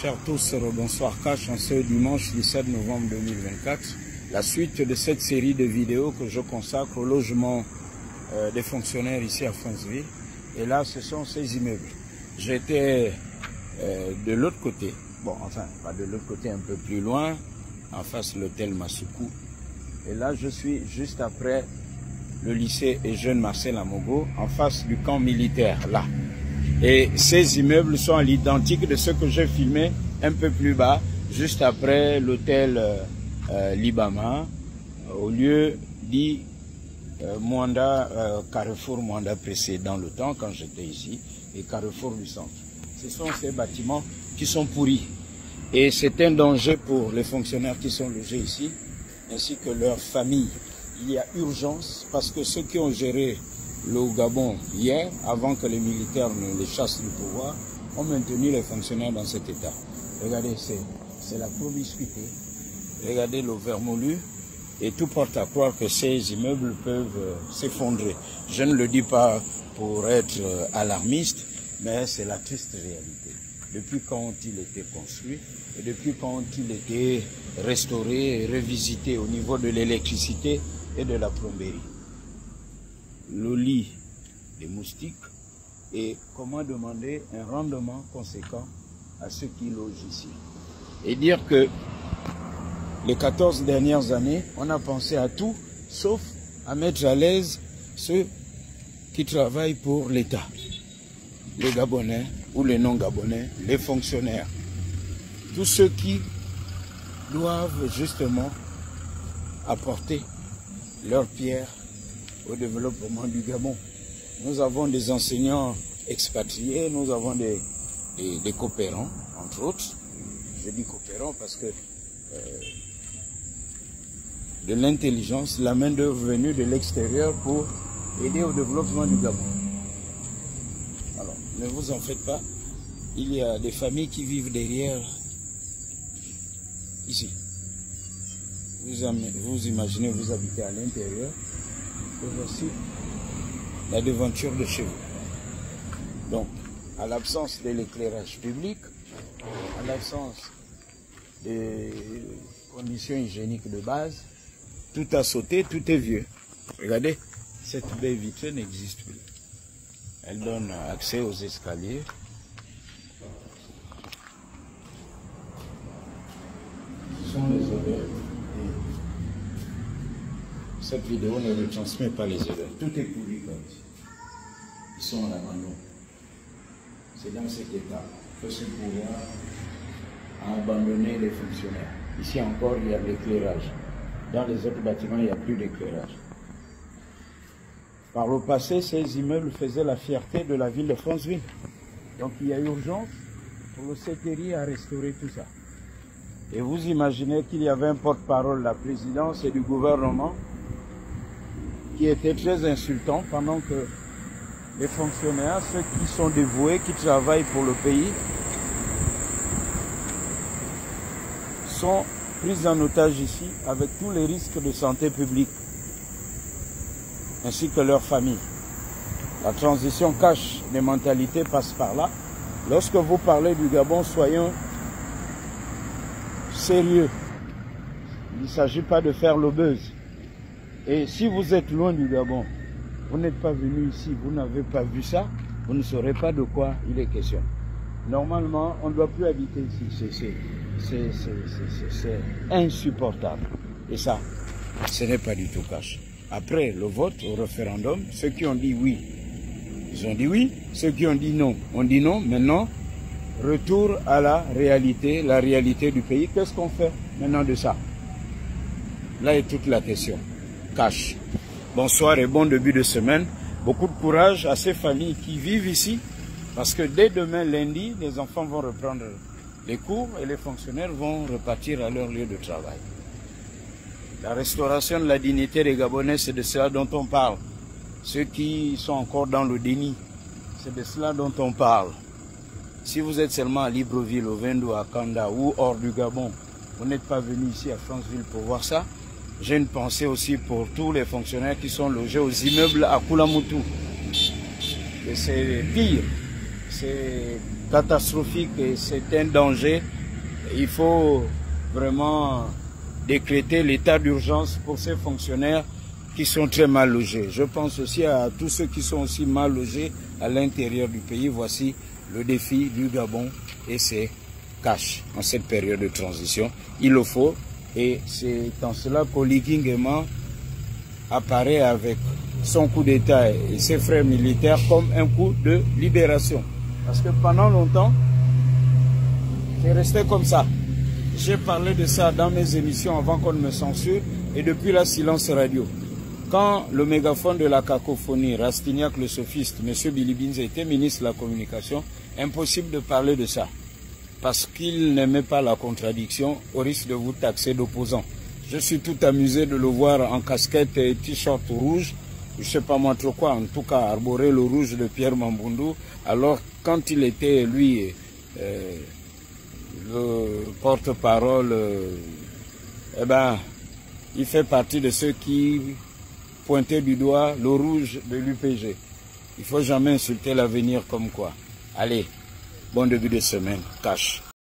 Chers tous, bonsoir Cash en ce dimanche 17 novembre 2024. La suite de cette série de vidéos que je consacre au logement des fonctionnaires ici à Franceville. Et là, ce sont ces immeubles. J'étais de l'autre côté, bon, enfin, pas de l'autre côté, un peu plus loin, en face de l'hôtel Masuku. Et là, je suis juste après le lycée et jeune Marcel Amogo, en face du camp militaire, là. Et ces immeubles sont à l'identique de ce que j'ai filmé un peu plus bas, juste après l'hôtel Libama, au lieu dit Carrefour Mwanda précédent le temps, quand j'étais ici, et Carrefour du centre. Ce sont ces bâtiments qui sont pourris. Et c'est un danger pour les fonctionnaires qui sont logés ici, ainsi que leurs familles. Il y a urgence, parce que ceux qui ont géré le Gabon hier, avant que les militaires ne les chassent du pouvoir, ont maintenu les fonctionnaires dans cet état. Regardez, c'est la promiscuité. Regardez le vermoulu. Et tout porte à croire que ces immeubles peuvent s'effondrer. Je ne le dis pas pour être alarmiste, mais c'est la triste réalité. Depuis quand ont-ils été construits et depuis quand ont-ils été restaurés et revisités au niveau de l'électricité et de la plomberie? Le lit des moustiques et comment demander un rendement conséquent à ceux qui logent ici. Et dire que les 14 dernières années, on a pensé à tout, sauf à mettre à l'aise ceux qui travaillent pour l'État. Les Gabonais ou les non-Gabonais, les fonctionnaires. Tous ceux qui doivent justement apporter leur pierre au développement du Gabon. Nous avons des enseignants expatriés, nous avons des coopérants, entre autres. Je dis coopérants parce que de l'intelligence, la main-d'œuvre venue de l'extérieur pour aider au développement du Gabon. Alors, ne vous en faites pas, il y a des familles qui vivent derrière, ici. Vous imaginez, vous habitez à l'intérieur, et voici la devanture de chez vous. Donc, à l'absence de l'éclairage public, à l'absence des conditions hygiéniques de base, tout a sauté, tout est vieux. Regardez, cette baie vitrée n'existe plus. Elle donne accès aux escaliers. Ce sont les odeurs. Cette vidéo ne retransmet pas les odeurs. Tout est pourri comme ça. Ils sont à l'abandon. C'est dans cet état que ce pouvoir a abandonné les fonctionnaires. Ici encore, il y a de l'éclairage. Dans les autres bâtiments, il n'y a plus d'éclairage. Par le passé, ces immeubles faisaient la fierté de la ville de Franceville. Donc il y a urgence pour le CTRI à restaurer tout ça. Et vous imaginez qu'il y avait un porte-parole de la présidence et du gouvernement qui était très insultant pendant que les fonctionnaires, ceux qui sont dévoués, qui travaillent pour le pays, sont pris en otage ici avec tous les risques de santé publique, ainsi que leurs familles. La transition cache des mentalités passe par là. Lorsque vous parlez du Gabon, soyons sérieux. Il ne s'agit pas de faire le buzz. Et si vous êtes loin du Gabon, vous n'êtes pas venu ici, vous n'avez pas vu ça, vous ne saurez pas de quoi il est question. Normalement, on ne doit plus habiter ici. C'est insupportable. Et ça, ce n'est pas du tout cash. Après le vote au référendum, ceux qui ont dit oui, ils ont dit oui. Ceux qui ont dit non, ont dit non. Maintenant, retour à la réalité du pays. Qu'est-ce qu'on fait maintenant de ça? Là est toute la question. Cash. Bonsoir et bon début de semaine. Beaucoup de courage à ces familles qui vivent ici. Parce que dès demain, lundi, les enfants vont reprendre les cours et les fonctionnaires vont repartir à leur lieu de travail. La restauration de la dignité des Gabonais, c'est de cela dont on parle. Ceux qui sont encore dans le déni, c'est de cela dont on parle. Si vous êtes seulement à Libreville, au Vendou, à Kanda ou hors du Gabon, vous n'êtes pas venu ici à Franceville pour voir ça. J'ai une pensée aussi pour tous les fonctionnaires qui sont logés aux immeubles à Koulamoutou. Et c'est pire. C'est catastrophique et c'est un danger. Il faut vraiment décréter l'état d'urgence pour ces fonctionnaires qui sont très mal logés. Je pense aussi à tous ceux qui sont aussi mal logés à l'intérieur du pays. Voici le défi du Gabon et c'est cash en cette période de transition. Il le faut et c'est en cela qu'Oligui Nguema apparaît avec son coup d'État et ses frères militaires comme un coup de libération. Parce que pendant longtemps, c'est resté comme ça. J'ai parlé de ça dans mes émissions avant qu'on ne me censure et depuis la silence radio. Quand le mégaphone de la cacophonie, Rastignac le sophiste, M. Billy Binze était ministre de la communication, impossible de parler de ça. Parce qu'il n'aimait pas la contradiction au risque de vous taxer d'opposant. Je suis tout amusé de le voir en casquette et t-shirt rouge, je ne sais pas moi trop quoi, en tout cas arborer le rouge de Pierre Mamboundou, alors quand il était, lui, le porte-parole, eh ben, il fait partie de ceux qui pointaient du doigt le rouge de l'UPG. Il ne faut jamais insulter l'avenir comme quoi. Allez, bon début de semaine, cash.